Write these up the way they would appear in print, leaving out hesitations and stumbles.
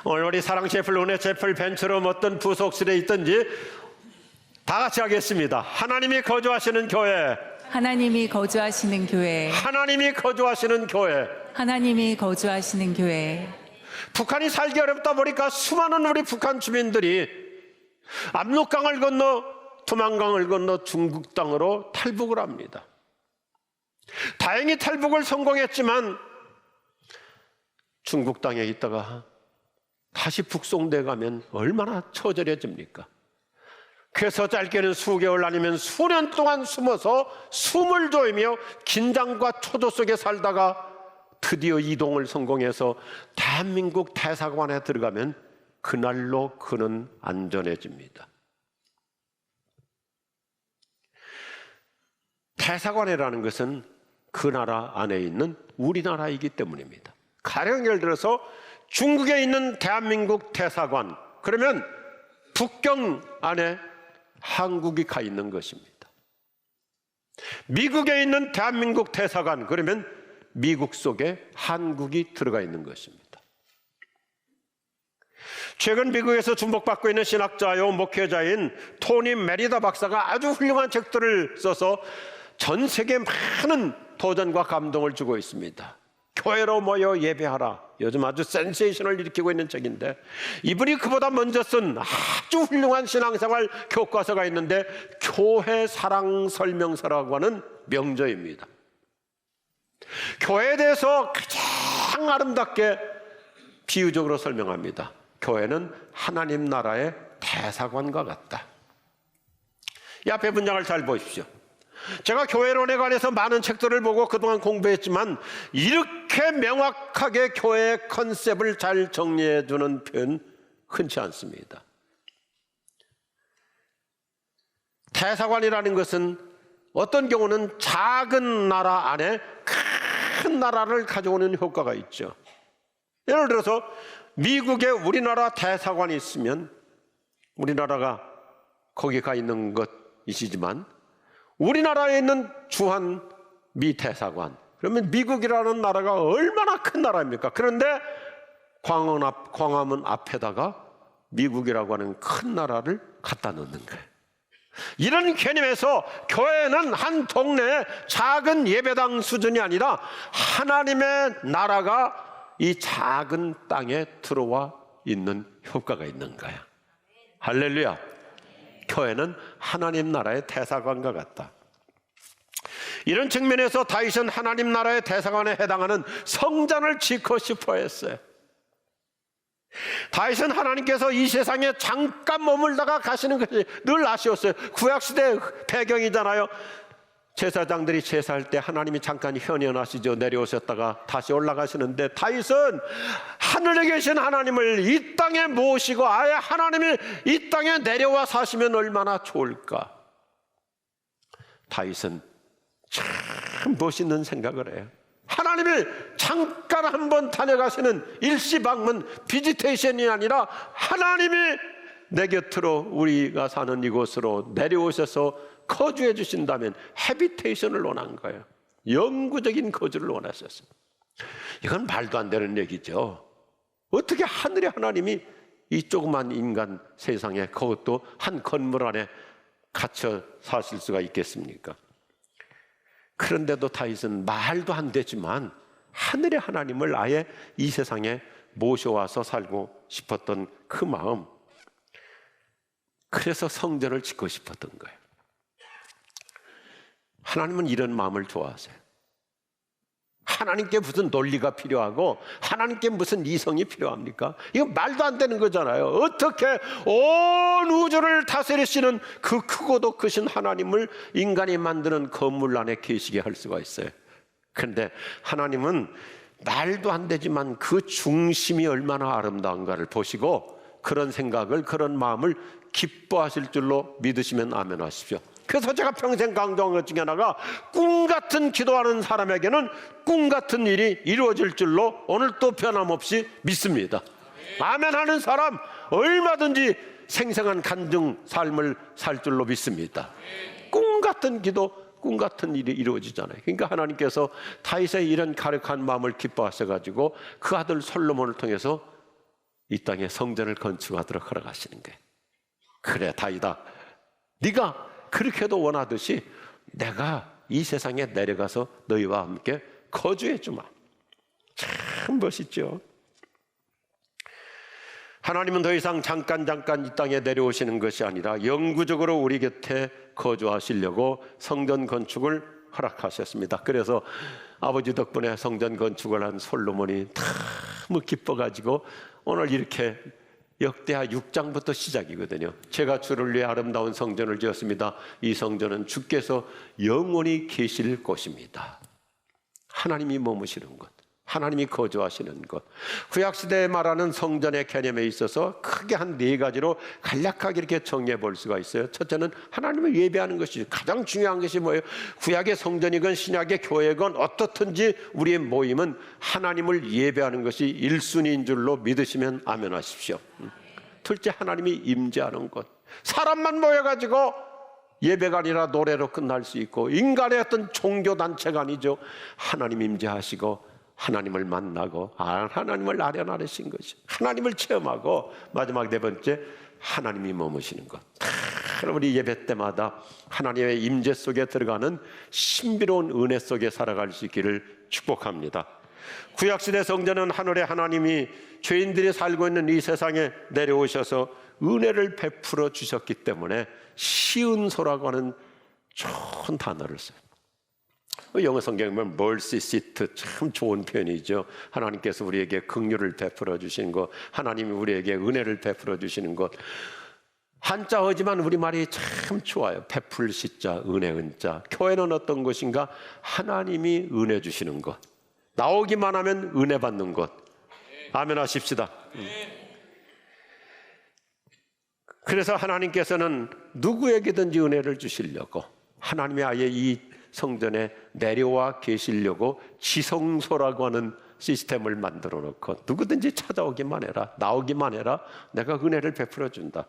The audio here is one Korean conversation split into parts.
오늘 우리 사랑채플, 은혜채플, 벤처럼 어떤 부속실에 있든지 다 같이 하겠습니다. 하나님이 거주하시는 교회, 하나님이 거주하시는 교회, 하나님이 거주하시는 교회. 하나님이 거주하시는 교회. 북한이 살기 어렵다 보니까 수많은 우리 북한 주민들이 압록강을 건너 두만강을 건너 중국 땅으로 탈북을 합니다. 다행히 탈북을 성공했지만 중국 땅에 있다가 다시 북송돼 가면 얼마나 처절해집니까? 그래서 짧게는 수개월 아니면 수년 동안 숨어서 숨을 조이며 긴장과 초조 속에 살다가 드디어 이동을 성공해서 대한민국 대사관에 들어가면 그날로 그는 안전해집니다. 대사관이라는 것은 그 나라 안에 있는 우리나라이기 때문입니다. 가령 예를 들어서 중국에 있는 대한민국 대사관, 그러면 북경 안에 한국이 가 있는 것입니다. 미국에 있는 대한민국 대사관, 그러면 미국 속에 한국이 들어가 있는 것입니다. 최근 미국에서 주목받고 있는 신학자요 목회자인 토니 메리다 박사가 아주 훌륭한 책들을 써서 전 세계에 많은 도전과 감동을 주고 있습니다. 교회로 모여 예배하라, 요즘 아주 센세이션을 일으키고 있는 책인데, 이분이 그보다 먼저 쓴 아주 훌륭한 신앙생활 교과서가 있는데 교회 사랑 설명서라고 하는 명저입니다. 교회에 대해서 가장 아름답게 비유적으로 설명합니다. 교회는 하나님 나라의 대사관과 같다. 이 앞에 문장을 잘 보십시오. 제가 교회론에 관해서 많은 책들을 보고 그동안 공부했지만 이렇게 명확하게 교회의 컨셉을 잘 정리해 주는 표현 흔치 않습니다. 대사관이라는 것은 어떤 경우는 작은 나라 안에 큰 나라를 가져오는 효과가 있죠. 예를 들어서 미국에 우리나라 대사관이 있으면 우리나라가 거기 가 있는 것이지만 우리나라에 있는 주한 미 대사관, 그러면 미국이라는 나라가 얼마나 큰 나라입니까? 그런데 광화문 앞에다가 미국이라고 하는 큰 나라를 갖다 놓는 거예요. 이런 개념에서 교회는 한 동네의 작은 예배당 수준이 아니라 하나님의 나라가 이 작은 땅에 들어와 있는 효과가 있는 거야. 할렐루야. 교회는 하나님 나라의 대사관과 같다. 이런 측면에서 다윗은 하나님 나라의 대사관에 해당하는 성전을 짓고 싶어 했어요. 다윗은 하나님께서 이 세상에 잠깐 머물다가 가시는 것이 늘 아쉬웠어요. 구약시대 배경이잖아요. 제사장들이 제사할 때 하나님이 잠깐 현현하시죠. 내려오셨다가 다시 올라가시는데 다윗은 하늘에 계신 하나님을 이 땅에 모시고 아예 하나님이 이 땅에 내려와 사시면 얼마나 좋을까. 다윗은 참 멋있는 생각을 해요. 하나님을 잠깐 한번 다녀가시는 일시방문 비지테이션이 아니라 하나님이 내 곁으로 우리가 사는 이곳으로 내려오셔서 거주해 주신다면 해비테이션을 원한 거예요. 영구적인 거주를 원하셨어요. 이건 말도 안 되는 얘기죠. 어떻게 하늘의 하나님이 이 조그만 인간 세상에, 그것도 한 건물 안에 갇혀 사실 수가 있겠습니까? 그런데도 다윗은 말도 안 되지만 하늘의 하나님을 아예 이 세상에 모셔와서 살고 싶었던 그 마음, 그래서 성전을 짓고 싶었던 거예요. 하나님은 이런 마음을 좋아하세요. 하나님께 무슨 논리가 필요하고 하나님께 무슨 이성이 필요합니까? 이거 말도 안 되는 거잖아요. 어떻게 온 우주를 다스리시는 그 크고도 크신 하나님을 인간이 만드는 건물 안에 계시게 할 수가 있어요. 그런데 하나님은 말도 안 되지만 그 중심이 얼마나 아름다운가를 보시고 그런 생각을, 그런 마음을 기뻐하실 줄로 믿으시면 아멘 하십시오. 그래서 제가 평생 강조한 것 중에 하나가 꿈 같은 기도하는 사람에게는 꿈 같은 일이 이루어질 줄로 오늘 또 변함없이 믿습니다. 아멘 하는 사람 얼마든지 생생한 간증 삶을 살 줄로 믿습니다. 꿈 같은 기도, 꿈 같은 일이 이루어지잖아요. 그러니까 하나님께서 다윗의 이런 가력한 마음을 기뻐하셔가지고 그 아들 솔로몬을 통해서 이 땅에 성전을 건축하도록 허락하시는 거예요. 그래, 다이다. 네가 그렇게도 원하듯이 내가 이 세상에 내려가서 너희와 함께 거주해 주마. 참 멋있죠. 하나님은 더 이상 잠깐 이 땅에 내려오시는 것이 아니라 영구적으로 우리 곁에 거주하시려고 성전 건축을 허락하셨습니다. 그래서 아버지 덕분에 성전 건축을 한 솔로몬이 너무 기뻐가지고 오늘 이렇게 역대하 6장부터 시작이거든요. 제가 주를 위해 아름다운 성전을 지었습니다. 이 성전은 주께서 영원히 계실 곳입니다. 하나님이 머무시는 곳, 하나님이 거주하시는 것. 구약시대에 말하는 성전의 개념에 있어서 크게 한 4가지로 간략하게 이렇게 정리해 볼 수가 있어요. 첫째는 하나님을 예배하는 것이죠. 가장 중요한 것이 뭐예요? 구약의 성전이건 신약의 교회건 어떻든지 우리의 모임은 하나님을 예배하는 것이 1순위인 줄로 믿으시면 아멘 하십시오. 둘째, 하나님이 임재하는 것. 사람만 모여가지고 예배가 아니라 노래로 끝날 수 있고, 인간의 어떤 종교단체가 아니죠. 하나님 임재하시고 하나님을 만나고 하나님을 아련하신 것이, 하나님을 체험하고, 마지막 4번째, 하나님이 머무시는 것. 우리 예배 때마다 하나님의 임재 속에 들어가는 신비로운 은혜 속에 살아갈 수 있기를 축복합니다. 구약시대 성전은 하늘의 하나님이 죄인들이 살고 있는 이 세상에 내려오셔서 은혜를 베풀어 주셨기 때문에 시은소라고 하는 좋은 단어를 써요. 영어 성경에 보면 mercy seat, 참 좋은 표현이죠. 하나님께서 우리에게 긍휼을 베풀어 주시는 것, 하나님이 우리에게 은혜를 베풀어 주시는 것. 한자어지만 우리말이 참 좋아요. 베풀 시자, 은혜 은자. 교회는 어떤 것인가? 하나님이 은혜 주시는 것, 나오기만 하면 은혜 받는 것. 아멘 하십시다. 그래서 하나님께서는 누구에게든지 은혜를 주시려고 하나님이 아예 이 성전에 내려와 계시려고 지성소라고 하는 시스템을 만들어 놓고, 누구든지 찾아오기만 해라, 나오기만 해라, 내가 은혜를 베풀어 준다.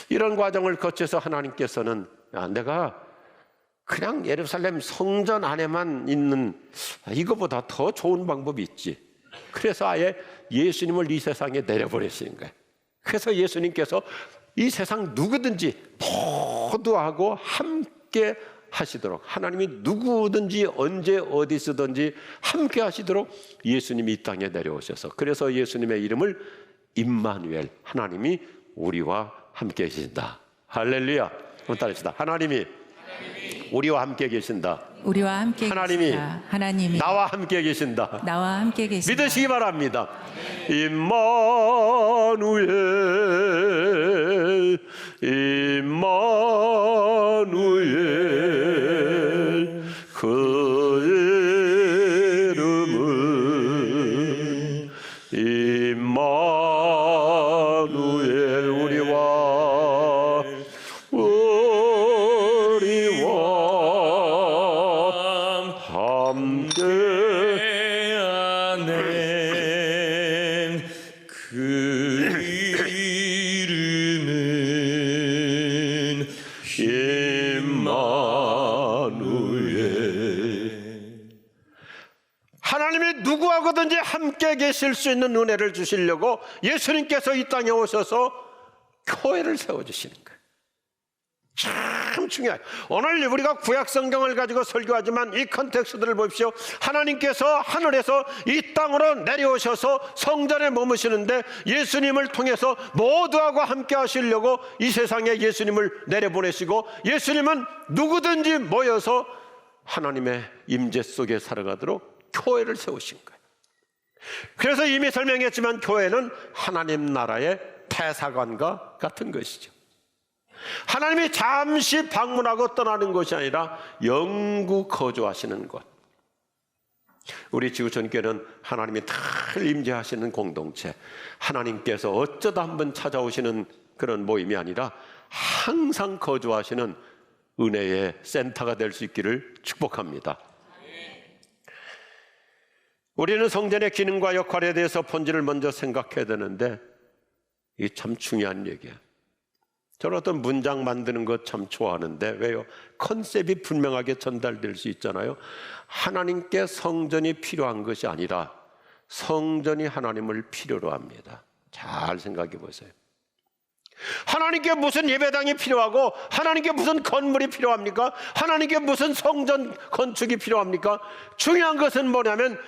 이런 과정을 거쳐서 하나님께서는 내가 그냥 예루살렘 성전 안에만 있는 이거보다 더 좋은 방법이 있지. 그래서 아예 예수님을 이 세상에 내려보내시는 거예요. 그래서 예수님께서 이 세상 누구든지 모두하고 함께 하시도록, 하나님이 누구든지 언제 어디서든지 함께 하시도록 예수님이 이 땅에 내려오셔서, 그래서 예수님의 이름을 임마누엘, 하나님이 우리와 함께 계신다. 할렐루야. 한번 따라합시다. 하나님이 우리와 함께 계신다. 우리와 함께 계신다. 하나님이 나와 함께 계신다. 나와 함께 계신다. 믿으시기 바랍니다. 임마누엘, 임마누엘, 그 이름은 임마누엘, 우리와 함께 하나님이 누구하고든지 함께 계실 수 있는 은혜를 주시려고 예수님께서 이 땅에 오셔서 교회를 세워주시는 거예요. 참 중요해요. 오늘 우리가 구약 성경을 가지고 설교하지만 이 컨텍스트를 보십시오. 하나님께서 하늘에서 이 땅으로 내려오셔서 성전에 머무시는데, 예수님을 통해서 모두하고 함께 하시려고 이 세상에 예수님을 내려보내시고, 예수님은 누구든지 모여서 하나님의 임재 속에 살아가도록 교회를 세우신 거예요. 그래서 이미 설명했지만 교회는 하나님 나라의 대사관과 같은 것이죠. 하나님이 잠시 방문하고 떠나는 것이 아니라 영구 거주하시는 곳. 우리 지구촌교회는 하나님이 늘 임재하시는 공동체, 하나님께서 어쩌다 한번 찾아오시는 그런 모임이 아니라 항상 거주하시는 은혜의 센터가 될 수 있기를 축복합니다. 우리는 성전의 기능과 역할에 대해서 본질을 먼저 생각해야 되는데, 이게 참 중요한 얘기예요. 저는 어떤 문장 만드는 거 참 좋아하는데, 왜요? 컨셉이 분명하게 전달될 수 있잖아요. 하나님께 성전이 필요한 것이 아니라 성전이 하나님을 필요로 합니다. 잘 생각해 보세요. 하나님께 무슨 예배당이 필요하고 하나님께 무슨 건물이 필요합니까? 하나님께 무슨 성전 건축이 필요합니까? 중요한 것은 뭐냐면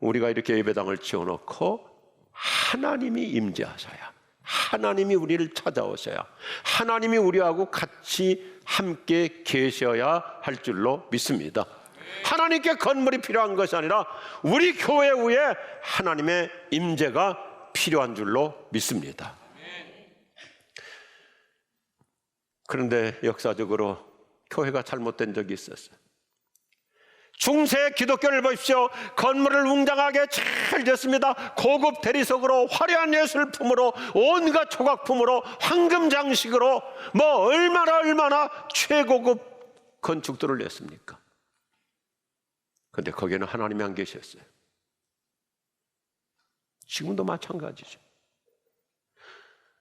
우리가 이렇게 예배당을 지어놓고 하나님이 임재하셔야, 하나님이 우리를 찾아오셔야, 하나님이 우리하고 같이 함께 계셔야 할 줄로 믿습니다. 하나님께 건물이 필요한 것이 아니라 우리 교회 위에 하나님의 임재가 필요한 줄로 믿습니다. 그런데 역사적으로 교회가 잘못된 적이 있었어요. 중세 기독교를 보십시오. 건물을 웅장하게 잘 짓습니다. 고급 대리석으로, 화려한 예술품으로, 온갖 조각품으로, 황금 장식으로 뭐 얼마나 최고급 건축들을 냈습니까? 그런데 거기에는 하나님이 안 계셨어요. 지금도 마찬가지죠.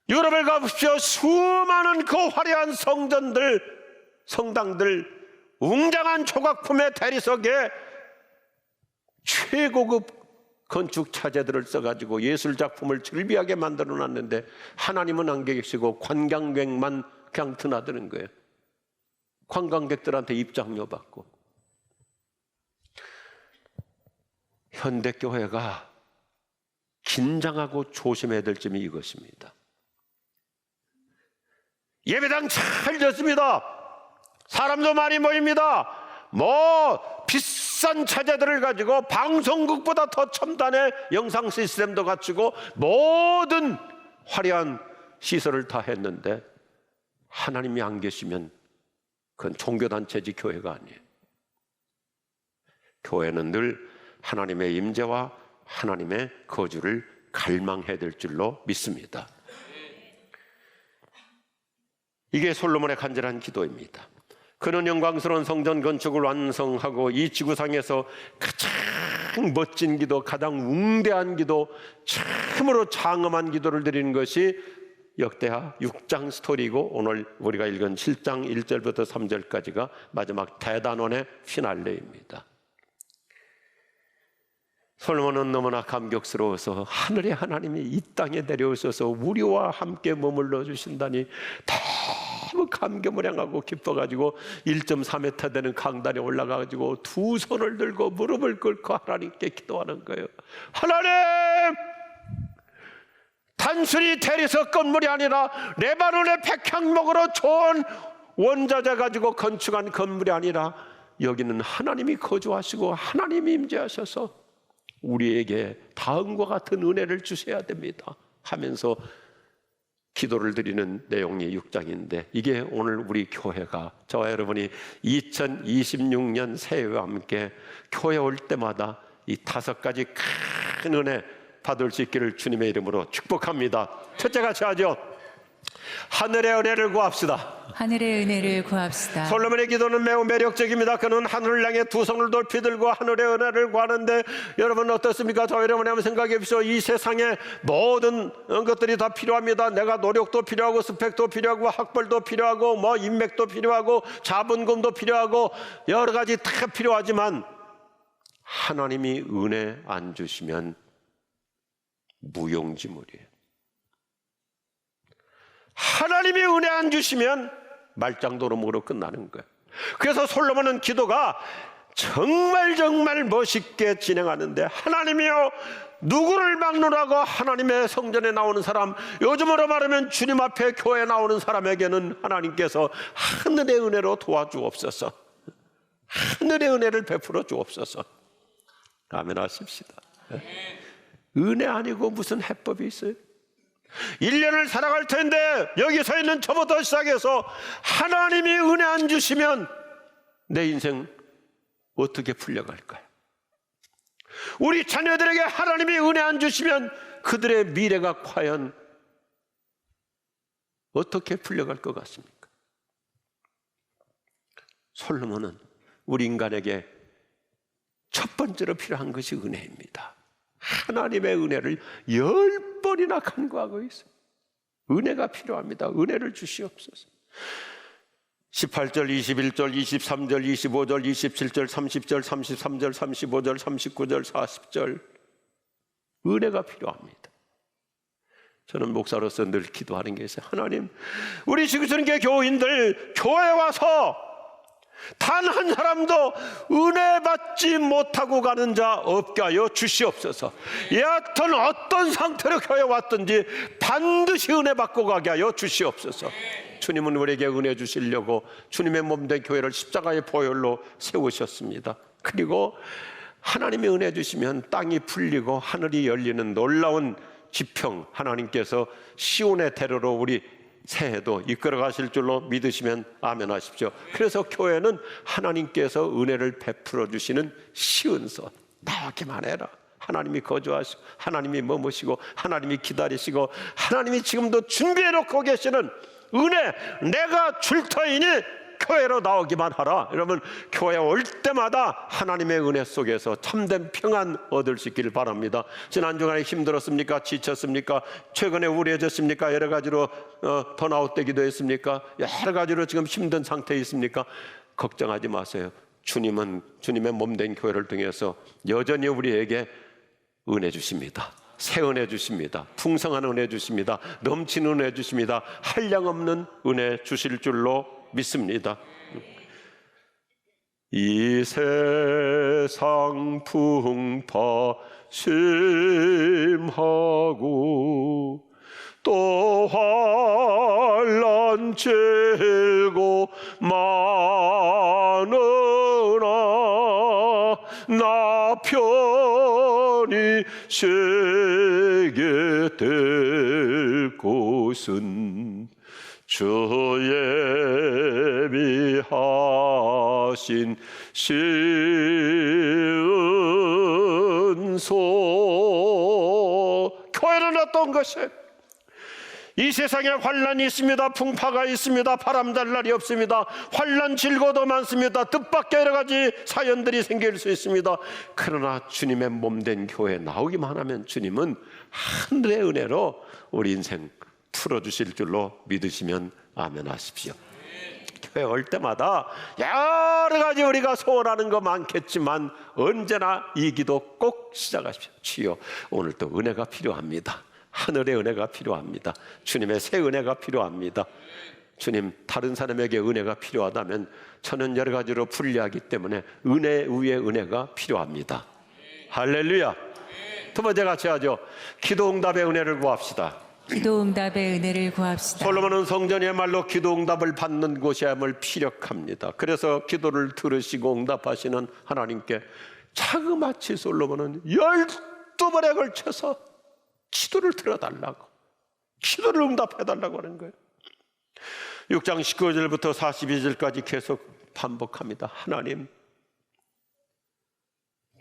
유럽에 가보십시오. 수많은 그 화려한 성전들, 성당들, 웅장한 조각품의 대리석에 최고급 건축 차재들을 써가지고 예술작품을 즐비하게 만들어놨는데 하나님은 안 계시고 관광객만 그냥 드나드는 거예요. 관광객들한테 입장료 받고. 현대교회가 긴장하고 조심해야 될 점이 이것입니다. 예배당 잘 졌습니다. 사람도 많이 모입니다. 뭐 비싼 차재들을 가지고 방송국보다 더 첨단의 영상 시스템도 갖추고 모든 화려한 시설을 다 했는데 하나님이 안 계시면 그건 종교단체지 교회가 아니에요. 교회는 늘 하나님의 임재와 하나님의 거주를 갈망해야 될 줄로 믿습니다. 이게 솔로몬의 간절한 기도입니다. 그는 영광스러운 성전 건축을 완성하고 이 지구상에서 가장 멋진 기도, 가장 웅대한 기도, 참으로 장엄한 기도를 드리는 것이 역대하 6장 스토리이고 오늘 우리가 읽은 7장 1절부터 3절까지가 마지막 대단원의 피날레입니다. 솔로몬은 너무나 감격스러워서 하늘의 하나님이 이 땅에 내려오셔서 우리와 함께 머물러 주신다니 너무 감개무량하고 기뻐가지고 1.4m 되는 강단에 올라가가지고 두 손을 들고 무릎을 꿇고 하나님께 기도하는 거예요. 하나님! 단순히 대리석 건물이 아니라 레바논의 백향목으로 좋은 원자재 가지고 건축한 건물이 아니라 여기는 하나님이 거주하시고 하나님이 임재하셔서 우리에게 다음과 같은 은혜를 주셔야 됩니다 하면서 기도를 드리는 내용이 6장인데 이게 오늘 우리 교회가 저와 여러분이 2026년 새해와 함께 교회 올 때마다 이 5가지 큰 은혜 받을 수 있기를 주님의 이름으로 축복합니다. 첫째 같이 하죠. 하늘의 은혜를 구합시다. 하늘의 은혜를 구합시다. 솔로몬의 기도는 매우 매력적입니다. 그는 하늘을 향해 두 손을 높이 들고 하늘의 은혜를 구하는데 여러분 어떻습니까? 저 여러분이 한번 생각해 보십시오. 이 세상에 모든 것들이 다 필요합니다. 내가 노력도 필요하고 스펙도 필요하고 학벌도 필요하고 뭐 인맥도 필요하고 자본금도 필요하고 여러 가지 다 필요하지만 하나님이 은혜 안 주시면 무용지물이에요. 하나님이 은혜 안 주시면 말짱도루묵으로 끝나는 거예요. 그래서 솔로몬은 기도가 정말 멋있게 진행하는데 하나님이여 누구를 막론하고 하나님의 성전에 나오는 사람, 요즘으로 말하면 주님 앞에 교회에 나오는 사람에게는 하나님께서 하늘의 은혜로 도와주옵소서. 하늘의 은혜를 베풀어 주옵소서. 아멘 하십시다. 은혜 아니고 무슨 해법이 있어요? 1년을 살아갈 텐데 여기 서 있는 저부터 시작해서 하나님이 은혜 안 주시면 내 인생 어떻게 풀려갈까요? 우리 자녀들에게 하나님이 은혜 안 주시면 그들의 미래가 과연 어떻게 풀려갈 것 같습니까? 솔로몬은 우리 인간에게 첫 번째로 필요한 것이 은혜입니다. 하나님의 은혜를 10번이나 간구하고 있어요. 은혜가 필요합니다. 은혜를 주시옵소서. 18절, 21절, 23절, 25절, 27절, 30절, 33절, 35절, 39절, 40절 은혜가 필요합니다. 저는 목사로서 늘 기도하는 게 있어요. 하나님, 우리 지구촌교회 교인들 교회에 와서 단 한 사람도 은혜 받지 못하고 가는 자 없게 하여 주시옵소서. 여하튼 어떤 상태로 교회에 왔든지 반드시 은혜 받고 가게 하여 주시옵소서. 주님은 우리에게 은혜 주시려고 주님의 몸된 교회를 십자가의 보혈로 세우셨습니다. 그리고 하나님의 은혜 주시면 땅이 풀리고 하늘이 열리는 놀라운 지평, 하나님께서 시온의 대로로 우리 새해도 이끌어 가실 줄로 믿으시면 아멘 하십시오. 그래서 교회는 하나님께서 은혜를 베풀어 주시는 시은서, 나오기만 해라. 하나님이 거주하시고 하나님이 머무시고 하나님이 기다리시고 하나님이 지금도 준비해 놓고 계시는 은혜, 내가 줄 터이니 교회로 나오기만 하라. 여러분, 교회 올 때마다 하나님의 은혜 속에서 참된 평안 얻을 수 있기를 바랍니다. 지난 주간에 힘들었습니까? 지쳤습니까? 최근에 우울해졌습니까? 여러 가지로 번아웃되기도 했습니까? 여러 가지로 지금 힘든 상태에 있습니까? 걱정하지 마세요. 주님은 주님의 몸된 교회를 통해서 여전히 우리에게 은혜 주십니다. 새 은혜 주십니다. 풍성한 은혜 주십니다. 넘치는 은혜 주십니다. 한량없는 은혜 주실 줄로 믿습니다. 이 세상 풍파심하고 또 환난 질고 많으나 나 편히 쉬게 될 곳은 주의 미하신 시은소. 교회는 어떤 것이? 이 세상에 환난이 있습니다. 풍파가 있습니다. 바람잘 날이 없습니다. 환난 질고도 많습니다. 뜻밖의 여러 가지 사연들이 생길 수 있습니다. 그러나 주님의 몸된 교회에 나오기만 하면 주님은 하늘의 은혜로 우리 인생 풀어주실 줄로 믿으시면 아멘 하십시오. 교회 올 때마다 여러 가지 우리가 소원하는 거 많겠지만 언제나 이 기도 꼭 시작하십시오. 주여, 오늘도 은혜가 필요합니다. 하늘의 은혜가 필요합니다. 주님의 새 은혜가 필요합니다. 주님, 다른 사람에게 은혜가 필요하다면 저는 여러 가지로 불리하기 때문에 은혜 위에 은혜가 필요합니다. 할렐루야. 두 번째 같이 하죠. 기도응답의 은혜를 구합시다. 기도응답의 은혜를 구합시다. 솔로몬은 성전이야말로 기도응답을 받는 곳이야말로 피력합니다. 그래서 기도를 들으시고 응답하시는 하나님께 자그마치 솔로몬은 12번에 걸쳐서 기도를 들어달라고, 기도를 응답해달라고 하는 거예요. 6장 19절부터 42절까지 계속 반복합니다. 하나님,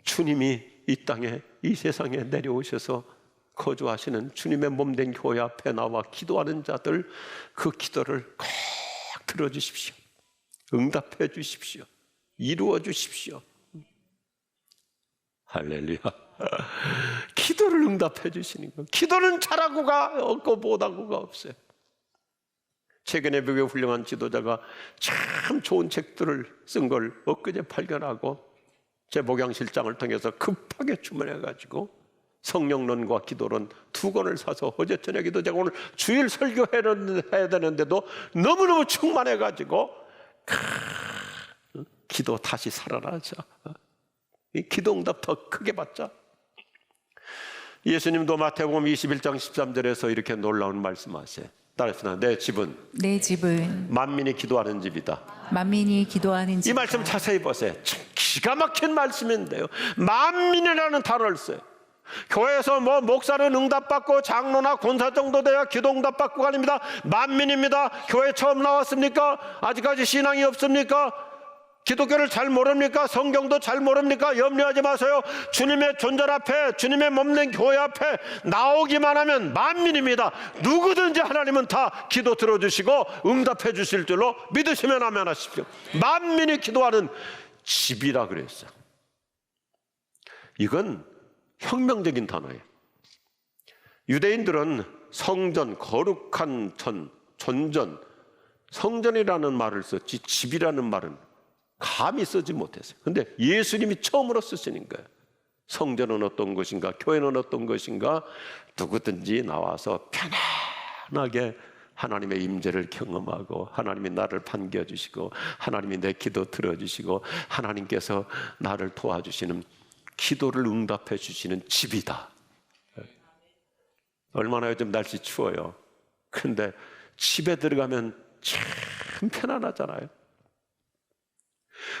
주님이 이 땅에, 이 세상에 내려오셔서 거주하시는 주님의 몸된 교회 앞에 나와 기도하는 자들, 그 기도를 꼭 들어주십시오. 응답해 주십시오. 이루어 주십시오. 할렐루야. 기도를 응답해 주시는 거. 기도는 잘하고가 없고 못하고가 없어요. 최근에 미국의 훌륭한 지도자가 참 좋은 책들을 쓴 걸 엊그제 발견하고 제 목양실장을 통해서 급하게 주문해가지고 성령론과 기도론 2권을 사서 어제 저녁에도 제가 오늘 주일 설교해야 되는데도 너무너무 충만해가지고 기도 다시 살아나자, 이 기도응답 더 크게 받자. 예수님도 마태복음 21장 13절에서 이렇게 놀라운 말씀하세요. 따라합시다. 내 집은 만민이 기도하는 집이다. 만민이 기도하는 집. 이 말씀 자세히 보세요. 참 기가 막힌 말씀인데요, 만민이라는 단어를 써요. 교회에서 뭐 목사는 응답받고 장로나 권사 정도 돼야 기도 응답받고 가립니다. 만민입니다. 교회 처음 나왔습니까? 아직까지 신앙이 없습니까? 기독교를 잘 모릅니까? 성경도 잘 모릅니까? 염려하지 마세요. 주님의 존재 앞에, 주님의 몸된 교회 앞에 나오기만 하면 만민입니다. 누구든지 하나님은 다 기도 들어주시고 응답해 주실 줄로 믿으시면 아멘 하십시오. 만민이 기도하는 집이라 그랬어요. 이건 혁명적인 단어예요. 유대인들은 성전, 거룩한 전, 존전, 성전이라는 말을 썼지 집이라는 말은 감히 쓰지 못했어요. 근데 예수님이 처음으로 쓰시는 거예요. 성전은 어떤 것인가, 교회는 어떤 것인가, 누구든지 나와서 편안하게 하나님의 임재를 경험하고 하나님이 나를 반겨주시고 하나님이 내 기도 들어주시고 하나님께서 나를 도와주시는, 기도를 응답해 주시는 집이다. 얼마나 요즘 날씨 추워요. 그런데 집에 들어가면 참 편안하잖아요.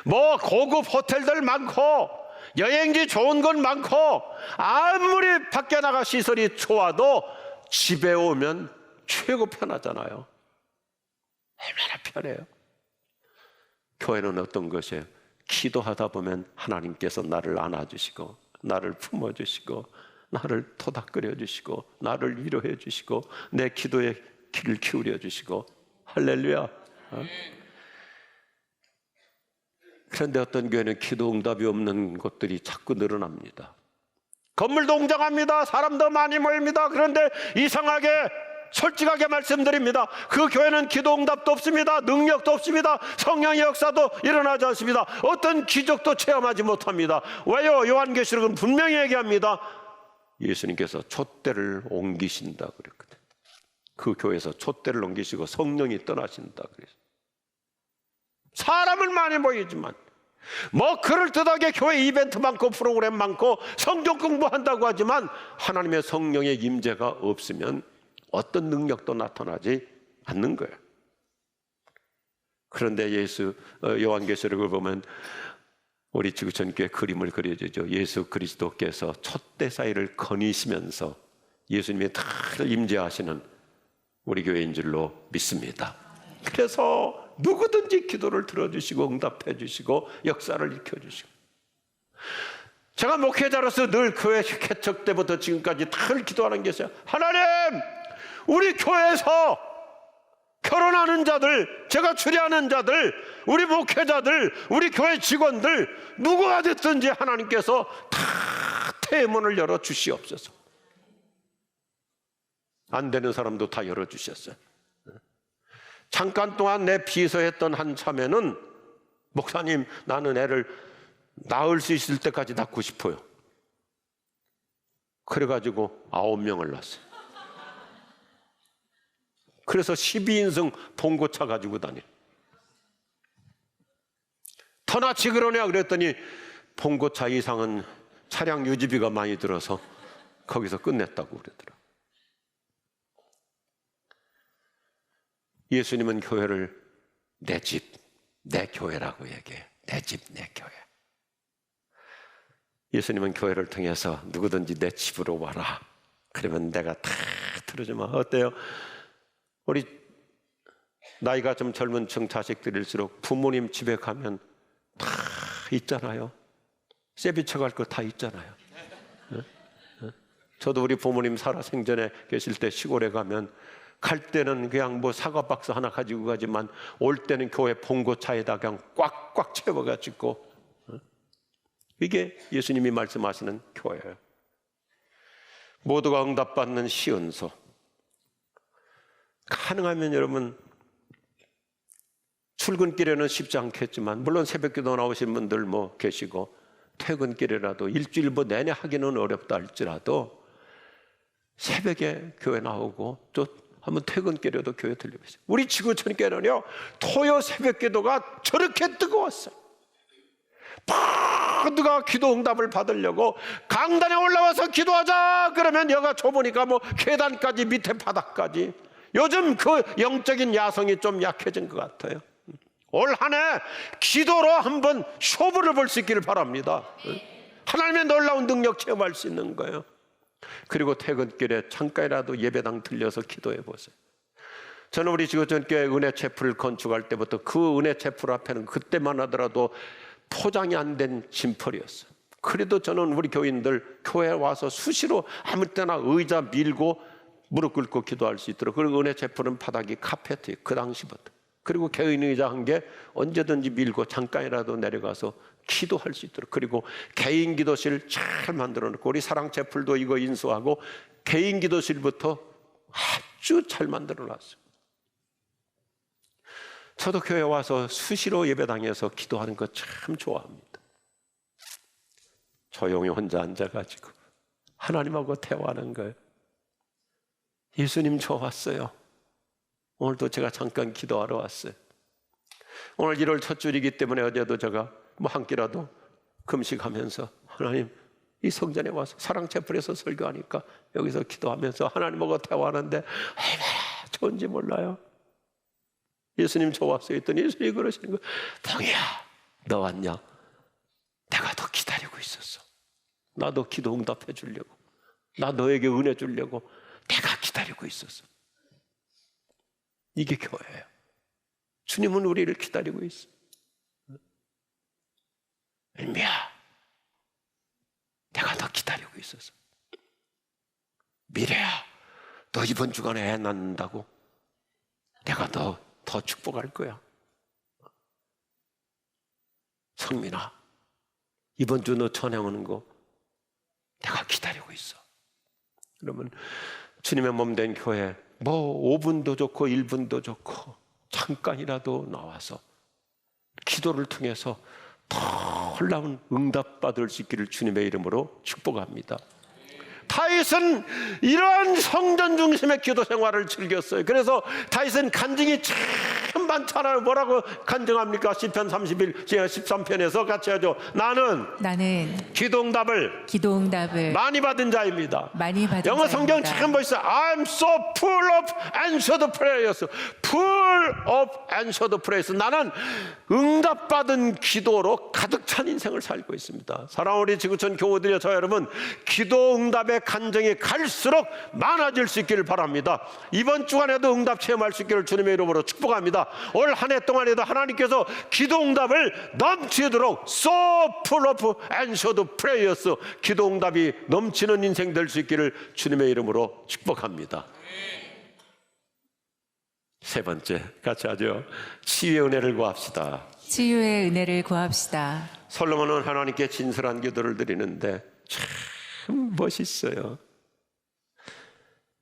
뭐 고급 호텔들 많고 여행지 좋은 건 많고 아무리 밖에 나가 시설이 좋아도 집에 오면 최고 편하잖아요. 얼마나 편해요. 교회는 어떤 것이에요? 기도하다 보면 하나님께서 나를 안아주시고 나를 품어주시고 나를 토닥거려 주시고 나를 위로해 주시고 내 기도에 귀를 기울여 주시고, 할렐루야. 그런데 어떤 교회는 기도 응답이 없는 곳들이 자꾸 늘어납니다. 건물도 웅장합니다. 사람도 많이 모입니다. 그런데 이상하게, 솔직하게 말씀드립니다, 그 교회는 기도 응답도 없습니다. 능력도 없습니다. 성령의 역사도 일어나지 않습니다. 어떤 기적도 체험하지 못합니다. 왜요? 요한계시록은 분명히 얘기합니다. 예수님께서 촛대를 옮기신다 그랬거든요. 그 교회에서 촛대를 옮기시고 성령이 떠나신다 그랬어요. 사람은 많이 모이지만 뭐 그럴듯하게 교회 이벤트 많고 프로그램 많고 성경 공부한다고 하지만 하나님의 성령의 임재가 없으면 어떤 능력도 나타나지 않는 거예요. 그런데 요한계시록을 보면 우리 지구촌교회 그림을 그려주죠. 예수 그리스도께서 촛대 사이를 거니시면서 예수님이 다 임재하시는 우리 교회인 줄로 믿습니다. 그래서 누구든지 기도를 들어주시고 응답해 주시고 역사를 일으켜주시고, 제가 목회자로서 늘 교회 개척 때부터 지금까지 늘 기도하는 게 있어요. 하나님, 우리 교회에서 결혼하는 자들, 제가 추리하는 자들, 우리 목회자들, 우리 교회 직원들 누구가 됐든지 하나님께서 다 태문을 열어 주시옵소서. 안 되는 사람도 다 열어 주셨어요. 잠깐 동안 내 비서했던 한 참에는, 목사님, 나는 애를 낳을 수 있을 때까지 낳고 싶어요. 그래가지고 9명을 낳았어요. 그래서 12인승 봉고차 가지고 다녀. 더 낳지 그러냐 그랬더니 봉고차 이상은 차량 유지비가 많이 들어서 거기서 끝냈다고 그러더라. 예수님은 교회를 내 집, 내 교회라고 얘기해요. 내 집, 내 교회. 예수님은 교회를 통해서 누구든지 내 집으로 와라. 그러면 내가 다 들어주면 어때요? 우리 나이가 좀 젊은 층 자식들일수록 부모님 집에 가면 다 있잖아요. 세비쳐 갈 거 다 있잖아요. 저도 우리 부모님 살아생전에 계실 때 시골에 가면 갈 때는 그냥 뭐 사과 박스 하나 가지고 가지만 올 때는 교회 봉고차에다 그냥 꽉꽉 채워가지고, 이게 예수님이 말씀하시는 교회예요. 모두가 응답받는 시은소. 가능하면 여러분, 출근길에는 쉽지 않겠지만 물론 새벽기도 나오신 분들 뭐 계시고 퇴근길이라도 일주일 뭐 내내 하기는 어렵다 할지라도 새벽에 교회 나오고 또 한번 퇴근길에도 교회 들려보세요. 우리 지구촌교회는요, 토요 새벽기도가 저렇게 뜨거웠어요. 모두가 기도 응답을 받으려고 강단에 올라와서 기도하자 그러면 여가 좁으니까 뭐 계단까지 밑에 바닥까지. 요즘 그 영적인 야성이 좀 약해진 것 같아요. 올 한 해 기도로 한번 쇼부를 볼 수 있기를 바랍니다. 하나님의 놀라운 능력 체험할 수 있는 거예요. 그리고 퇴근길에 잠깐이라도 예배당 들려서 기도해 보세요. 저는 우리 지구촌교회 은혜체풀을 건축할 때부터 그 은혜체풀 앞에는 그때만 하더라도 포장이 안 된 짐벌이었어요. 그래도 저는 우리 교인들 교회에 와서 수시로 아무 때나 의자 밀고 무릎 꿇고 기도할 수 있도록, 그리고 은혜체풀은 바닥이 카페트예요. 그 당시부터. 그리고 개인 의자 한 개 언제든지 밀고 잠깐이라도 내려가서 기도할 수 있도록, 그리고 개인 기도실 잘 만들어 놓고, 우리 사랑체풀도 이거 인수하고 개인 기도실부터 아주 잘 만들어 놨어요. 저도 교회 와서 수시로 예배당에서 기도하는 거 참 좋아합니다. 조용히 혼자 앉아가지고 하나님하고 대화하는 거예요. 예수님 좋았어요. 오늘도 제가 잠깐 기도하러 왔어요. 오늘 1월 첫 주이기 때문에 어제도 제가 한 끼라도 금식하면서 하나님, 이 성전에 와서 사랑채플에서 설교하니까 여기서 기도하면서 하나님하고 대화하는데 얼마나 좋은지 몰라요. 예수님 좋았어요 했더니 예수님이 그러시는 거예요. 동이야, 너 왔냐? 내가 더 기다리고 있었어. 나도 기도 응답해 주려고, 나 너에게 은혜 주려고 내가 기다리고 있었어. 이게 교회예요. 주님은 우리를 기다리고 있어. 엘미야, 내가 더 기다리고 있었어. 미래야, 너 이번 주간에 애 낳는다고 내가 너 더 축복할 거야. 성민아, 이번 주 너 전해 오는 거 내가 기다리고 있어. 그러면 주님의 몸 된 교회, 5분도 좋고 1분도 좋고 잠깐이라도 나와서 기도를 통해서 더 놀라운 응답받을 수 있기를 주님의 이름으로 축복합니다. 다윗은 이러한 성전 중심의 기도 생활을 즐겼어요. 그래서 다윗은 간증이 참 많잖아요. 뭐라고 간증합니까? 시편 13편에서 같이 하죠. 나는 기도 응답을 많이 받은 자입니다. 영어 성경 참 멋있어요. I'm so full of answered prayers. Full of answered prayers. 나는 응답받은 기도로 가득 찬 인생을 살고 있습니다. 사랑하는 우리 지구촌 교우들이여, 저 여러분, 기도 응답의 간증이 갈수록 많아질 수 있기를 바랍니다. 이번 주간에도 응답 체험할 수 있기를 주님의 이름으로 축복합니다. 올 한 해 동안에도 하나님께서 기도 응답을 넘치도록 so full of answered prayers, 기도 응답이 넘치는 인생 될 수 있기를 주님의 이름으로 축복합니다. 세 번째, 같이 하죠. 치유의 은혜를 구합시다. 치유의 은혜를 구합시다. 솔로몬은 하나님께 진솔한 기도를 드리는데 참 멋있어요.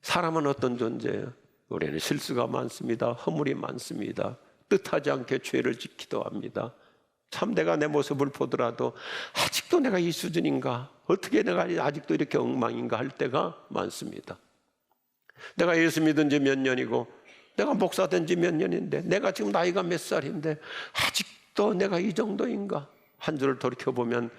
사람은 어떤 존재예요? 우리는 실수가 많습니다. 허물이 많습니다. 뜻하지 않게 죄를 짓기도 합니다. 참 내가 내 모습을 보더라도 아직도 내가 이 수준인가? 어떻게 내가 아직도 이렇게 엉망인가 할 때가 많습니다. 내가 예수 믿은 지 몇 년이고 내가 목사 된 지 몇 년인데 내가 지금 나이가 몇 살인데 아직도 내가 이 정도인가? 한 주를 돌이켜보면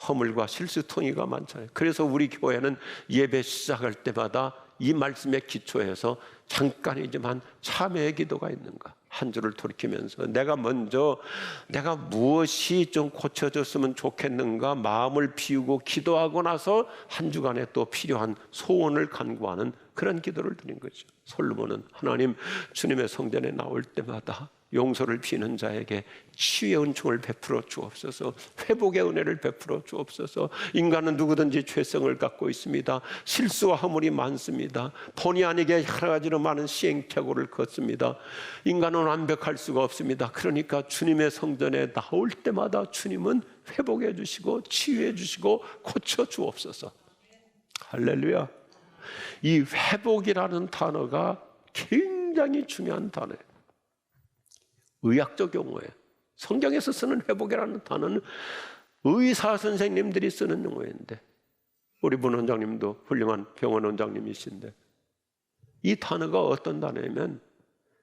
허물과 실수통이가 많잖아요. 그래서 우리 교회는 예배 시작할 때마다 이 말씀에 기초해서 잠깐이지만 참회의 기도가 있는가? 한 주를 돌이키면서 내가 무엇이 좀 고쳐졌으면 좋겠는가 마음을 비우고 기도하고 나서 한 주간에 또 필요한 소원을 간구하는 그런 기도를 드린 거죠. 솔로몬은 하나님, 주님의 성전에 나올 때마다 용서를 비는 자에게 치유의 은총을 베풀어 주옵소서, 회복의 은혜를 베풀어 주옵소서. 인간은 누구든지 죄성을 갖고 있습니다. 실수와 허물이 많습니다. 본의 아니게 여러 가지로 많은 시행착오를 걷습니다. 인간은 완벽할 수가 없습니다. 그러니까 주님의 성전에 나올 때마다 주님은 회복해 주시고 치유해 주시고 고쳐 주옵소서. 할렐루야. 이 회복이라는 단어가 굉장히 중요한 단어예요. 의학적 용어예요. 성경에서 쓰는 회복이라는 단어는 의사 선생님들이 쓰는 용어인데, 우리 문 원장님도 훌륭한 병원 원장님이신데, 이 단어가 어떤 단어냐면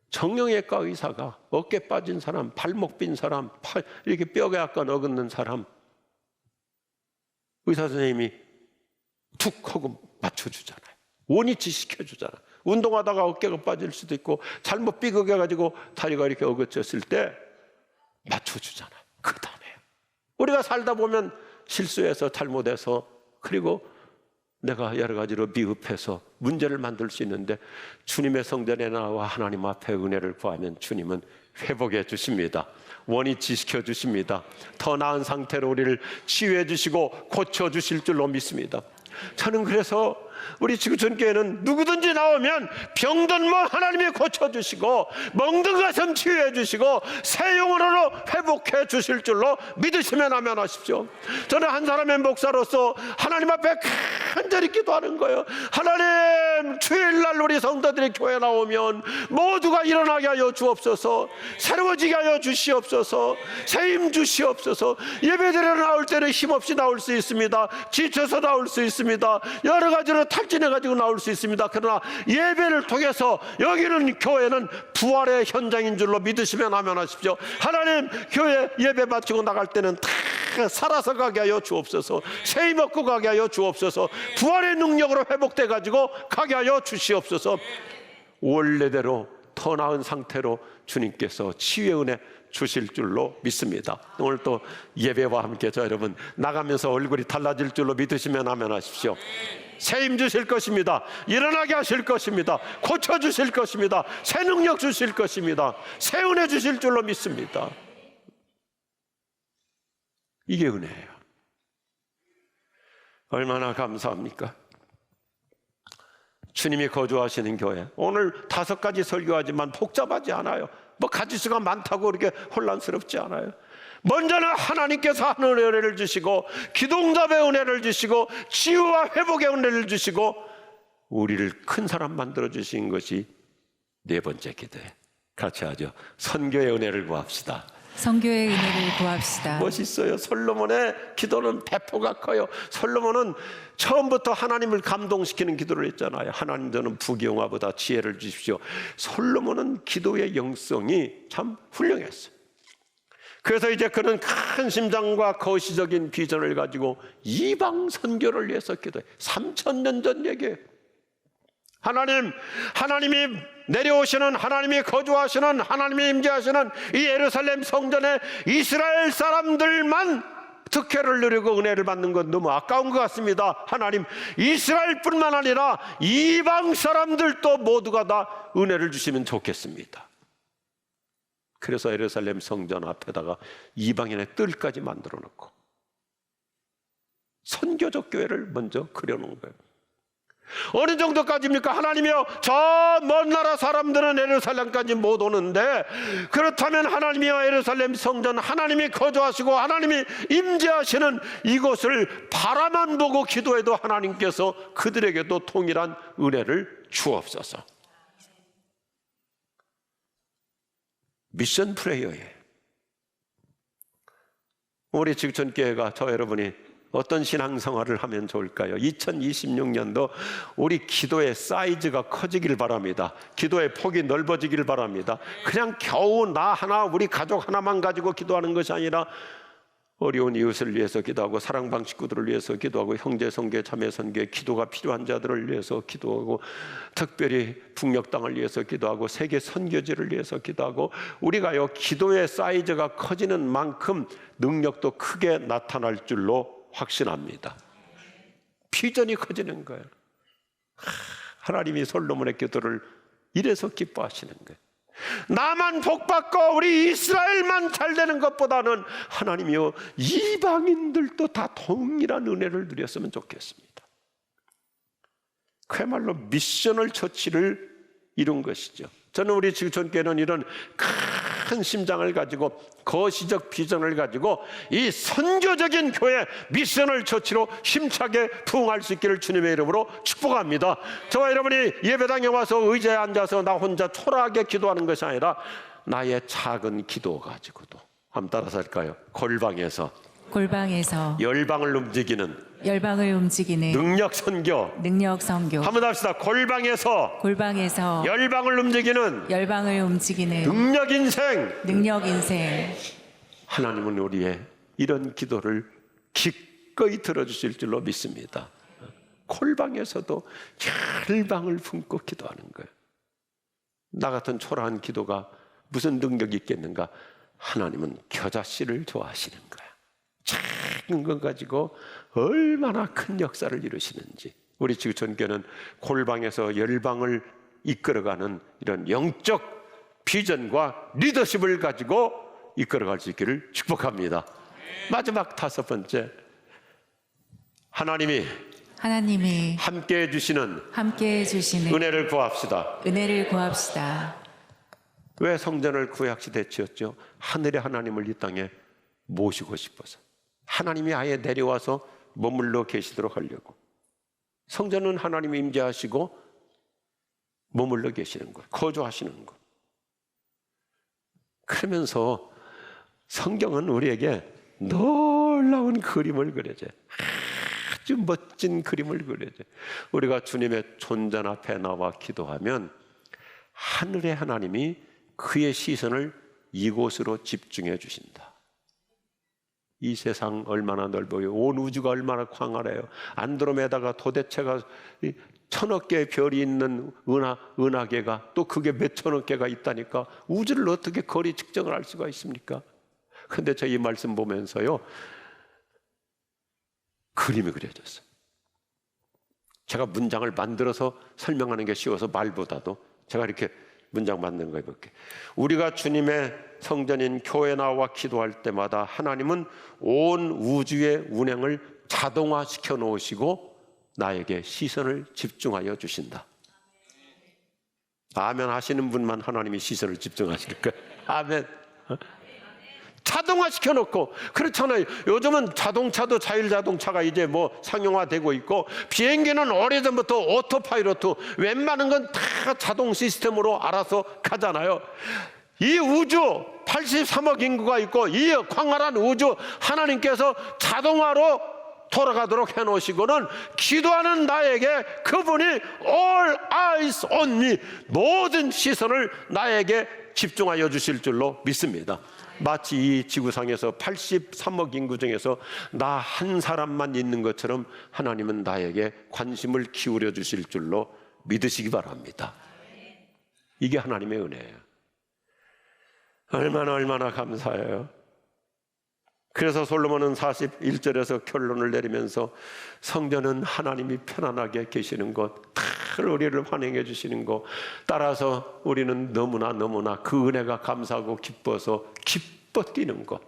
정형외과 의사가 어깨 빠진 사람, 발목 빈 사람, 이렇게 뼈가 약간 어긋는 사람, 의사 선생님이 툭 하고 맞춰주잖아요. 원위치 시켜주잖아요. 운동하다가 어깨가 빠질 수도 있고 잘못 삐걱여가지고 다리가 이렇게 어긋졌을 때 맞춰주잖아요. 그 단어예요. 우리가 살다 보면 실수해서 잘못해서 그리고 내가 여러 가지로 미흡해서 문제를 만들 수 있는데, 주님의 성전에 나와 하나님 앞에 은혜를 구하면 주님은 회복해 주십니다. 원위치 시켜 주십니다. 더 나은 상태로 우리를 치유해 주시고 고쳐 주실 줄로 믿습니다. 저는 그래서 우리 지구촌교회는 누구든지 나오면 병든 몸 하나님이 고쳐주시고 멍든 가슴 치유해 주시고 새 영혼으로 회복해 주실 줄로 믿으시면 아멘 하십시오. 저는 한 사람의 목사로서 하나님 앞에 간절히 기도하는 거예요. 하나님, 하나님, 주일날 우리 성도들이 교회 나오면 모두가 일어나게 하여 주옵소서. 새로워지게 하여 주시옵소서. 새힘 주시옵소서. 예배드려 나올 때는 힘없이 나올 수 있습니다. 지쳐서 나올 수 있습니다. 여러 가지로 탈진해가지고 나올 수 있습니다. 그러나 예배를 통해서 여기는 교회는 부활의 현장인 줄로 믿으시면 아멘 하십시오. 하나님, 교회 예배 마치고 나갈 때는 다 살아서 가게 하여 주옵소서. 새힘 얻고 가게 하여 주옵소서. 부활의 능력으로 회복돼 가지고 가게 하여 주시옵소서. 원래대로 더 나은 상태로 주님께서 치유의 은혜 주실 줄로 믿습니다. 오늘 또 예배와 함께 저 여러분 나가면서 얼굴이 달라질 줄로 믿으시면 아멘 하십시오. 새힘 주실 것입니다. 일어나게 하실 것입니다. 고쳐주실 것입니다. 새 능력 주실 것입니다. 새 은혜 주실 줄로 믿습니다. 이게 은혜예요. 얼마나 감사합니까? 주님이 거주하시는 교회, 오늘 5가지 설교하지만 복잡하지 않아요. 뭐 가지수가 많다고 그렇게 혼란스럽지 않아요. 먼저는 하나님께서 하는 은혜를 주시고, 기도응답의 은혜를 주시고, 치유와 회복의 은혜를 주시고, 우리를 큰 사람 만들어 주신 것이 4번째 기도예요. 같이 하죠. 선교의 은혜를 구합시다. 선교의 은혜를 구합시다. 멋있어요. 솔로몬의 기도는 배포가 커요. 솔로몬은 처음부터 하나님을 감동시키는 기도를 했잖아요. 하나님, 저는 부귀영화보다 지혜를 주십시오. 솔로몬은 기도의 영성이 참 훌륭했어요. 그래서 이제 그는 큰 심장과 거시적인 비전을 가지고 이방 선교를 위해서 기도해. 3000년 전 얘기예요. 하나님이 내려오시는, 하나님이 거주하시는, 하나님이 임재하시는 이 예루살렘 성전에 이스라엘 사람들만 특혜를 누리고 은혜를 받는 건 너무 아까운 것 같습니다. 하나님, 이스라엘뿐만 아니라 이방 사람들도 모두가 다 은혜를 주시면 좋겠습니다. 그래서 예루살렘 성전 앞에다가 이방인의 뜰까지 만들어 놓고 선교적 교회를 먼저 그려놓은 거예요. 어느 정도까지입니까? 하나님이여, 저 먼 나라 사람들은 예루살렘까지 못 오는데, 그렇다면 하나님이여, 예루살렘 성전, 하나님이 거주하시고 하나님이 임재하시는 이곳을 바라만 보고 기도해도 하나님께서 그들에게도 통일한 은혜를 주옵소서. 미션 프레이어예요. 우리 직천교회가, 저 여러분이 어떤 신앙생활을 하면 좋을까요? 2026년도 우리 기도의 사이즈가 커지길 바랍니다. 기도의 폭이 넓어지길 바랍니다. 그냥 겨우 나 하나, 우리 가족 하나만 가지고 기도하는 것이 아니라 어려운 이웃을 위해서 기도하고, 사랑방 식구들을 위해서 기도하고, 형제 선교, 자매 선교에 기도가 필요한 자들을 위해서 기도하고, 특별히 북녘 땅을 위해서 기도하고, 세계 선교지를 위해서 기도하고, 우리가요 기도의 사이즈가 커지는 만큼 능력도 크게 나타날 줄로 확신합니다. 비전이 커지는 거예요. 하나님이 솔로몬의 기도를 이래서 기뻐하시는 거예요. 나만 복받고 우리 이스라엘만 잘 되는 것보다는 하나님이요, 이방인들도 다 동일한 은혜를 누렸으면 좋겠습니다. 그야말로 미셔널 처치를 이룬 것이죠. 저는 우리 지구촌교회는 이런 큰 심장을 가지고, 거시적 비전을 가지고 이 선교적인 교회, 미셔널 처치로 힘차게 부응할 수 있기를 주님의 이름으로 축복합니다. 저와 여러분이 예배당에 와서 의자에 앉아서 나 혼자 초라하게 기도하는 것이 아니라 나의 작은 기도 가지고도, 한번 따라서 할까요? 골방에서 열방을 움직이는 능력 선교. 한번 합시다. 골방에서 열방을 움직이는 능력 인생. 하나님은 우리의 이런 기도를 기꺼이 들어주실 줄로 믿습니다. 골방에서도 열방을 품고 기도하는 거예요. 나 같은 초라한 기도가 무슨 능력이 있겠는가? 하나님은 겨자씨를 좋아하시는 거야. 작은 것 가지고 얼마나 큰 역사를 이루시는지. 우리 지구촌교회는 골방에서 열방을 이끌어가는 이런 영적 비전과 리더십을 가지고 이끌어갈 수 있기를 축복합니다. 마지막 5번째, 하나님이 함께해 주시는 은혜를 구합시다. 왜 성전을 구약시대 지었죠? 하늘의 하나님을 이 땅에 모시고 싶어서, 하나님이 아예 내려와서 머물러 계시도록 하려고. 성전은 하나님이 임재하시고 머물러 계시는 것, 거주하시는 것. 그러면서 성경은 우리에게 놀라운 그림을 그려줘요. 아주 멋진 그림을 그려줘요. 우리가 주님의 존전 앞에 나와 기도하면 하늘의 하나님이 그의 시선을 이곳으로 집중해 주신다. 이 세상 얼마나 넓어요. 온 우주가 얼마나 광활해요. 안드로메다가 도대체가 1000억 개의 별이 있는 은하계가 또 그게 몇 천억 개가 있다니까 우주를 어떻게 거리 측정을 할 수가 있습니까? 그런데 저 이 말씀 보면서요 그림이 그려졌어요. 제가 문장을 만들어서 설명하는 게 쉬워서 말보다도 제가 이렇게 문장 만든 거 해볼게요. 우리가 주님의 성전인 교회 나와 기도할 때마다 하나님은 온 우주의 운행을 자동화시켜 놓으시고 나에게 시선을 집중하여 주신다. 아멘 하시는 분만 하나님이 시선을 집중하실 거예요. 아멘. 자동화 시켜놓고 그렇잖아요. 요즘은 자동차도 자율자동차가 이제 뭐 상용화되고 있고 비행기는 오래전부터 오토파이로트 웬만한 건 다 자동 시스템으로 알아서 가잖아요. 이 우주 83억 인구가 있고 이 광활한 우주 하나님께서 자동화로 돌아가도록 해놓으시고는 기도하는 나에게 그분이 all eyes on me 모든 시선을 나에게 집중하여 주실 줄로 믿습니다. 마치 이 지구상에서 83억 인구 중에서 나 한 사람만 있는 것처럼 하나님은 나에게 관심을 기울여 주실 줄로 믿으시기 바랍니다. 이게 하나님의 은혜예요. 얼마나 감사해요. 그래서 솔로몬은 41절에서 결론을 내리면서 성전은 하나님이 편안하게 계시는 것, 늘 우리를 환영해 주시는 것, 따라서 우리는 너무나 그 은혜가 감사하고 기뻐서 기뻐 뛰는 것.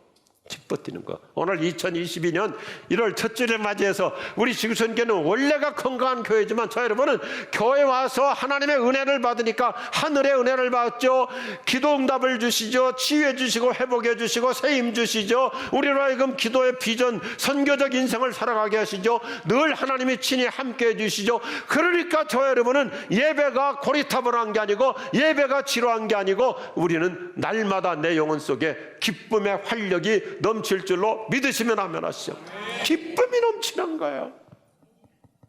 오늘 2022년 1월 첫째를 맞이해서 우리 지구촌교회는 원래가 건강한 교회지만 저 여러분은 교회 와서 하나님의 은혜를 받으니까 하늘의 은혜를 받죠. 기도 응답을 주시죠. 치유해 주시고 회복해 주시고 세임 주시죠. 우리로 하여금 기도의 비전, 선교적 인생을 살아가게 하시죠. 늘 하나님이 친히 함께해 주시죠. 그러니까 저 여러분은 예배가 고리타분한 게 아니고 예배가 지루한 게 아니고 우리는 날마다 내 영혼 속에 기쁨의 활력이 넘칠 줄로 믿으시면 아멘 하시죠. 기쁨이 넘치는 거예요.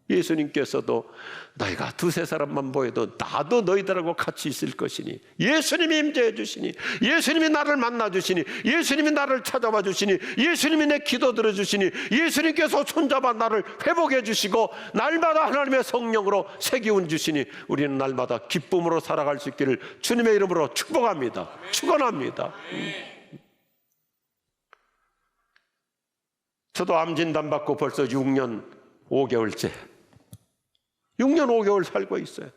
예수님께서도 너희가 두세 사람만 보여도 나도 너희들하고 같이 있을 것이니 예수님이 임재해 주시니 예수님이 나를 만나 주시니 예수님이 나를 찾아와 주시니 예수님이 내 기도 들어주시니 예수님께서 손잡아 나를 회복해 주시고 날마다 하나님의 성령으로 새 기운 주시니 우리는 날마다 기쁨으로 살아갈 수 있기를 주님의 이름으로 축복합니다. 축원합니다. 저도 암 진단 받고 벌써 6년 5개월째 6년 5개월 살고 있어요.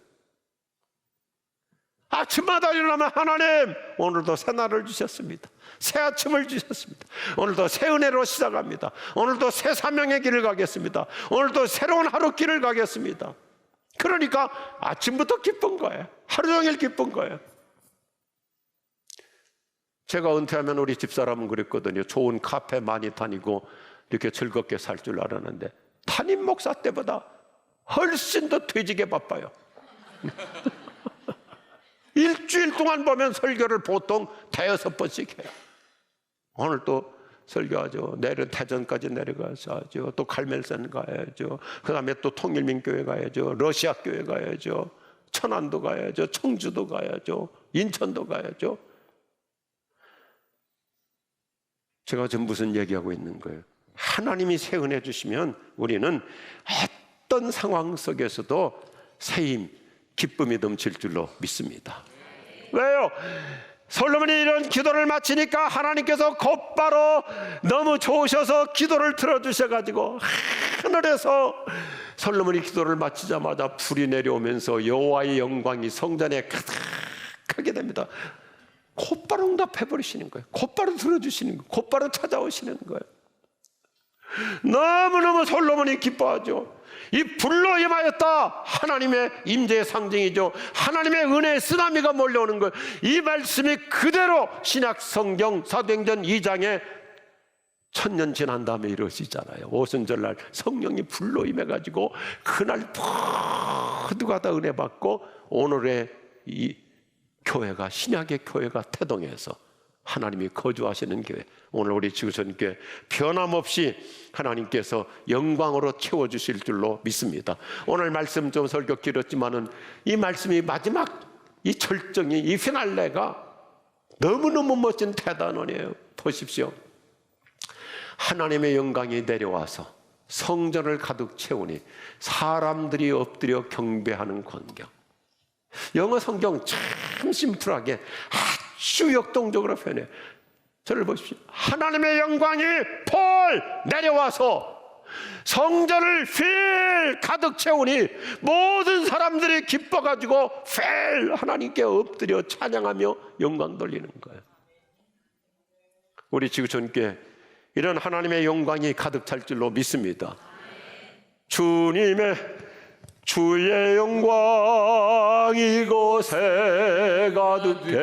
아침마다 일어나면 하나님 오늘도 새 날을 주셨습니다. 새 아침을 주셨습니다. 오늘도 새 은혜로 시작합니다. 오늘도 새 사명의 길을 가겠습니다. 오늘도 새로운 하루 길을 가겠습니다. 그러니까 아침부터 기쁜 거예요. 하루 종일 기쁜 거예요. 제가 은퇴하면 우리 집사람은 그랬거든요. 좋은 카페 많이 다니고 이렇게 즐겁게 살 줄 알았는데 담임 목사 때보다 훨씬 더 퇴직에 바빠요. 일주일 동안 보면 설교를 보통 5-6번씩 해요. 오늘 또 설교하죠. 내일 대전까지 내려가서 하죠. 또 갈멜산 가야죠. 그 다음에 또 통일민교회 가야죠. 러시아 교회 가야죠. 천안도 가야죠. 청주도 가야죠. 인천도 가야죠. 제가 지금 무슨 얘기하고 있는 거예요? 하나님이 새 은혜 주시면 우리는 어떤 상황 속에서도 새힘, 기쁨이 넘칠 줄로 믿습니다. 왜요? 솔로몬이 이런 기도를 마치니까 하나님께서 곧바로 너무 좋으셔서 기도를 들어주셔가지고 하늘에서 솔로몬이 기도를 마치자마자 불이 내려오면서 여호와의 영광이 성전에 가득하게 됩니다. 곧바로 응답해버리시는 거예요. 곧바로 들어주시는 거예요. 곧바로 찾아오시는 거예요. 너무너무 솔로몬이 기뻐하죠. 이 불로 임하였다. 하나님의 임재의 상징이죠. 하나님의 은혜의 쓰나미가 몰려오는 거예요. 이 말씀이 그대로 신약 성경 사도행전 2장에 1000년 지난 다음에 이루어지잖아요. 오순절날 성령이 불로 임해가지고 그날 모두가 다 은혜 받고 오늘의 이 교회가 신약의 교회가 태동해서 하나님이 거주하시는 교회, 오늘 우리 지구촌교회 변함없이 하나님께서 영광으로 채워주실 줄로 믿습니다. 오늘 말씀 좀 설교 길었지만은 이 말씀이 마지막 이 절정이, 이 피날레가 너무너무 멋진 대단원이에요. 보십시오. 하나님의 영광이 내려와서 성전을 가득 채우니 사람들이 엎드려 경배하는 광경. 영어 성경 참 심플하게 아주 역동적으로 표현해요. 저를 보십시오. 하나님의 영광이 펄 내려와서 성전을 필 가득 채우니 모든 사람들이 기뻐가지고 필 하나님께 엎드려 찬양하며 영광 돌리는 거예요. 우리 지구촌교회 이런 하나님의 영광이 가득 찰 줄로 믿습니다. 주의 영광 이곳에 가득해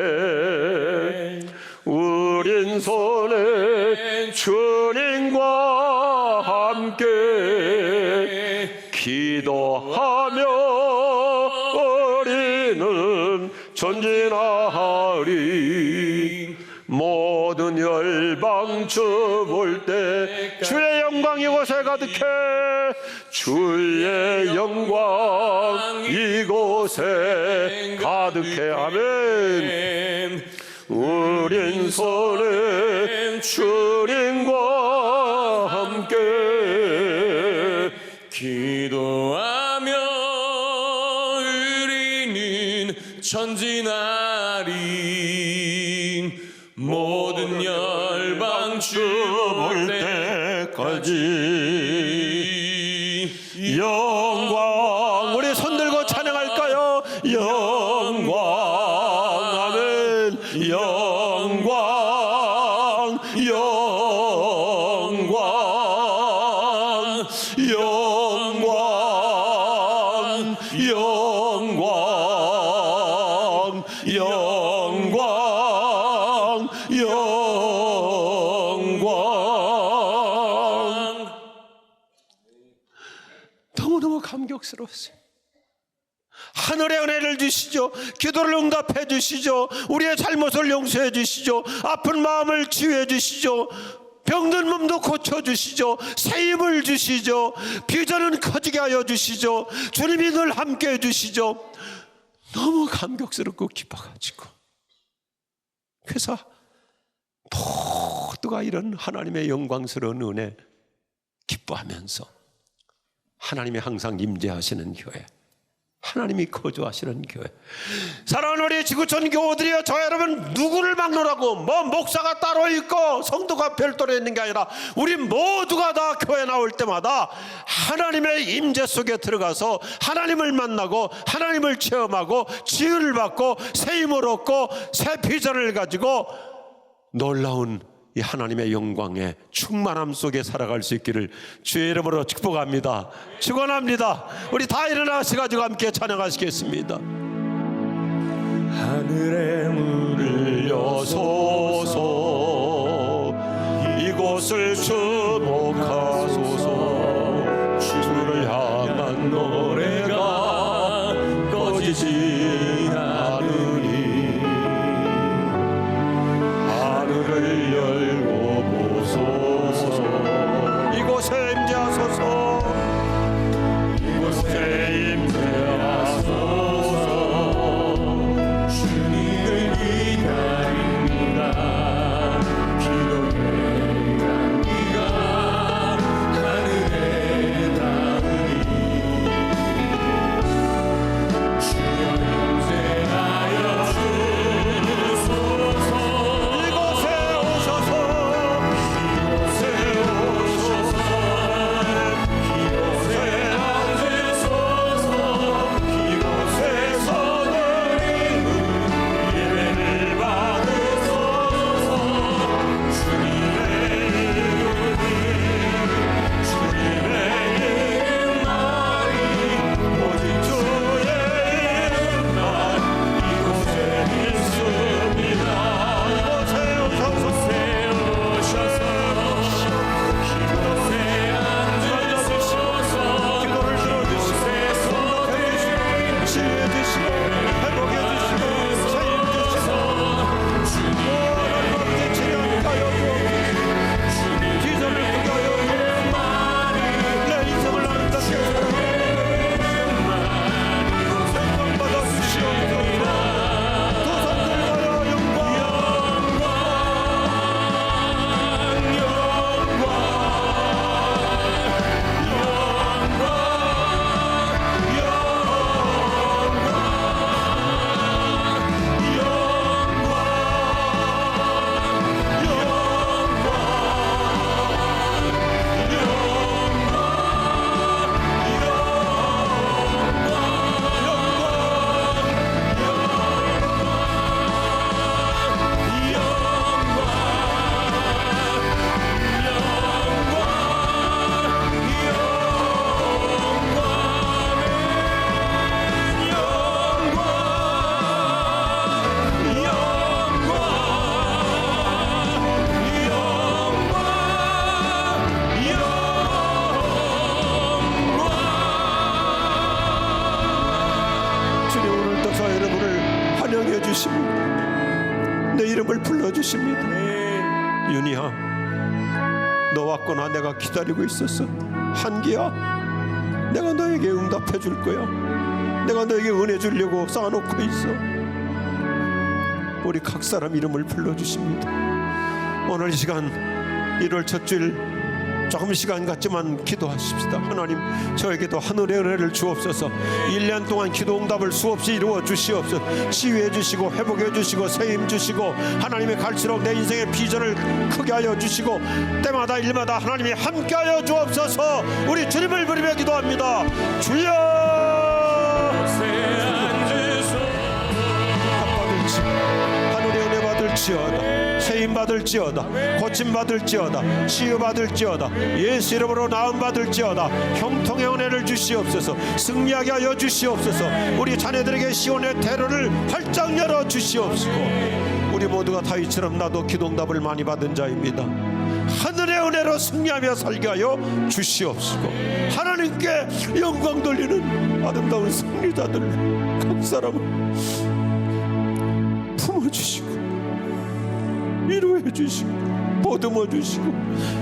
우린 손에 주님과 함께 기도하며 우리는 전진하리. 모든 열방 춤을 때 주의 영광 이곳에 가득해 주의 영광 이곳에 가득해. 아멘. 우린 손에 주님과 함께 기도하며 우리는 전진하리. 모든 열방 춤을 때까지 영광. 우리 손 들고 찬양할까요? 영광. 아멘. 영광. 영광. 영광. 영광. 영광. 영광. 너무너무 감격스러웠어요. 하늘의 은혜를 주시죠. 기도를 응답해 주시죠. 우리의 잘못을 용서해 주시죠. 아픈 마음을 치유해 주시죠. 병든 몸도 고쳐 주시죠. 새 힘을 주시죠. 비전은 커지게 하여 주시죠. 주님이 늘 함께 해 주시죠. 너무 감격스럽고 기뻐가지고, 그래서 모두가 이런 하나님의 영광스러운 은혜 기뻐하면서 하나님이 항상 임재하시는 교회, 하나님이 거주하시는 교회. 사랑하는 우리 지구촌 교우들이여, 저 여러분 누구를 막론하고 뭐 목사가 따로 있고 성도가 별도로 있는 게 아니라 우리 모두가 다 교회 나올 때마다 하나님의 임재 속에 들어가서 하나님을 만나고 하나님을 체험하고 지혜를 받고 새 힘을 얻고 새 비전을 가지고 놀라운 이 하나님의 영광의 충만함 속에 살아갈 수 있기를 주의 이름으로 축복합니다. 축원합니다. 우리 다 일어나셔가지고 함께 찬양하시겠습니다. 하늘의 문을 여소서 이곳을 주목하소서. 주를 향한 노래가 꺼지지 않으니 하늘을 열고 보소서. 이곳에 임재하소서. 이곳에 임재하소서. 주님을 불러주십니다. 내 이름을 불러주십니다. 윤희야, 너 왔구나. 내가 기다리고 있었어. 한기야, 내가 너에게 응답해 줄 거야. 내가 너에게 은혜 주려고 쌓아놓고 있어. 우리 각 사람 이름을 불러주십니다. 오늘 이 시간 1월 첫 주일 조금 시간 같지만 기도하십시다. 하나님, 저에게도 하늘의 은혜를 주옵소서. 1년 동안 기도 응답을 수없이 이루어 주시옵소서. 치유해 주시고 회복해 주시고 세임 주시고, 하나님이 갈수록 내 인생의 비전을 크게 하여 주시고, 때마다 일마다 하나님이 함께하여 주옵소서. 우리 주님을 부르며 기도합니다. 주여, 하늘의 은혜 받을지어다. 세임 받을지어다. 고침 받을지어다. 치유 받을지어다. 예수 이름으로 나음 받을지어다. 형통의 은혜를 주시옵소서. 승리하게 하여 주시옵소서. 우리 자녀들에게 시온의 대로를 활짝 열어 주시옵시고, 우리 모두가 다윗처럼 나도 기도응답을 많이 받은 자입니다. 하늘의 은혜로 승리하며 살게 하여 주시옵시고, 하나님께 영광 돌리는 아름다운 승리자들 각 사람을 품어주시고 위로해 주시고 보듬어 주시고,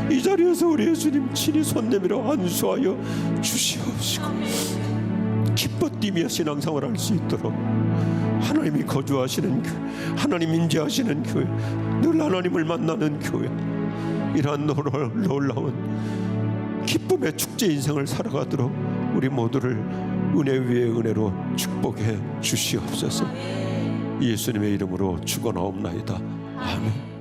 이 자리에서 우리 예수님 친히 손 내밀어 안수하여 주시옵시고, 기뻐 뛰며 신앙생활 할 수 있도록 하나님이 거주하시는 교회, 하나님 임재하시는 교회, 늘 하나님을 만나는 교회, 이러한 놀라운 기쁨의 축제 인생을 살아가도록 우리 모두를 은혜 위에 은혜로 축복해 주시옵소서. 예수님의 이름으로 축원하옵나이다. 아멘.